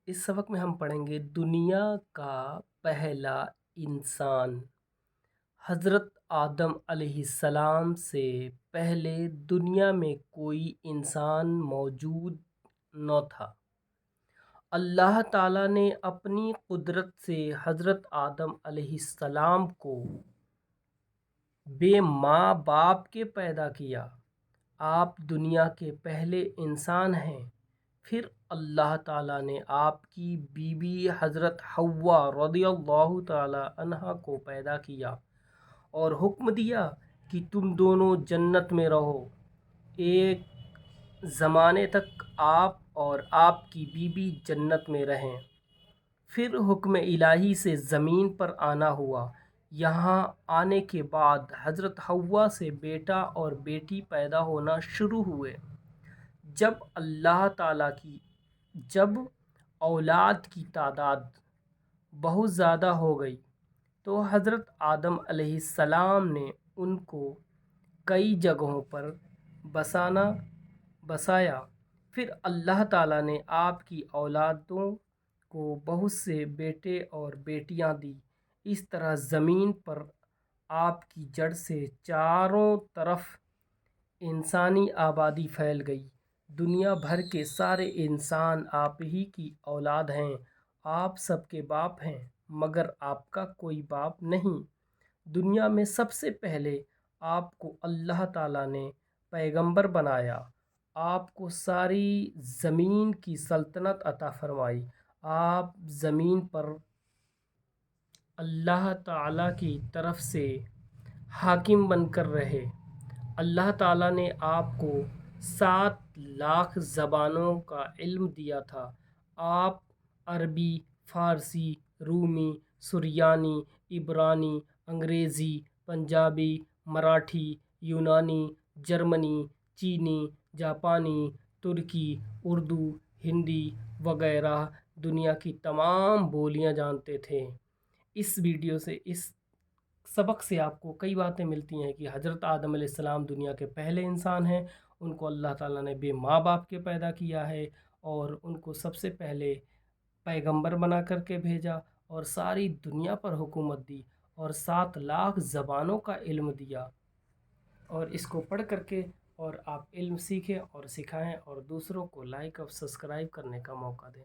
इस सबक में हम पढ़ेंगे दुनिया का पहला इंसान। हज़रत आदम अलैहिस्सलाम से पहले दुनिया में कोई इंसान मौजूद न था। अल्लाह ताला ने अपनी कुदरत से हज़रत आदम अलैहिस्सलाम को बे माँ बाप के पैदा किया। आप दुनिया के पहले इंसान हैं। फिर अल्लाह ताला ने आपकी बीवी हज़रत हव्वा रज़ियल्लाहु ताला अन्हा को पैदा किया और हुक्म दिया कि तुम दोनों जन्नत में रहो, एक ज़माने तक आप और आपकी बीवी जन्नत में रहें। फिर हुक्म इलाही से ज़मीन पर आना हुआ। यहाँ आने के बाद हज़रत हव्वा से बेटा और बेटी पैदा होना शुरू हुए। जब औलाद की तादाद बहुत ज़्यादा हो गई तो हज़रत आदम अलैहिस्सलाम ने उनको कई जगहों पर बसाया। फिर अल्लाह ताला ने आपकी औलादों को बहुत से बेटे और बेटियां दी। इस तरह ज़मीन पर आपकी जड़ से चारों तरफ इंसानी आबादी फैल गई। दुनिया भर के सारे इंसान आप ही की औलाद हैं। आप सबके बाप हैं, मगर आपका कोई बाप नहीं। दुनिया में सबसे पहले आपको अल्लाह ताला ने पैगंबर बनाया। आपको सारी ज़मीन की सल्तनत अता फरमाई। आप ज़मीन पर अल्लाह ताला की तरफ से हाकिम बनकर रहे। अल्लाह ताला ने आपको 7 लाख ज़बानों का इल्म दिया था। आप अरबी, फ़ारसी, रूमी, सुरियानी, इब्रानी, अंग्रेज़ी, पंजाबी, मराठी, यूनानी, जर्मनी, चीनी, जापानी, तुर्की, उर्दू, हिंदी वगैरह दुनिया की तमाम बोलियां जानते थे। इस वीडियो से इस सबक से आपको कई बातें मिलती हैं कि हज़रत आदम अलैहिस्सलाम दुनिया के पहले इंसान हैं। उनको अल्लाह ताला ने बे माँ बाप के पैदा किया है और उनको सबसे पहले पैगंबर बना करके भेजा और सारी दुनिया पर हुकूमत दी और 7 लाख ज़बानों का इल्म दिया। और इसको पढ़ करके और आप इल्म सीखें और सिखाएं और दूसरों को लाइक और सब्सक्राइब करने का मौका दें।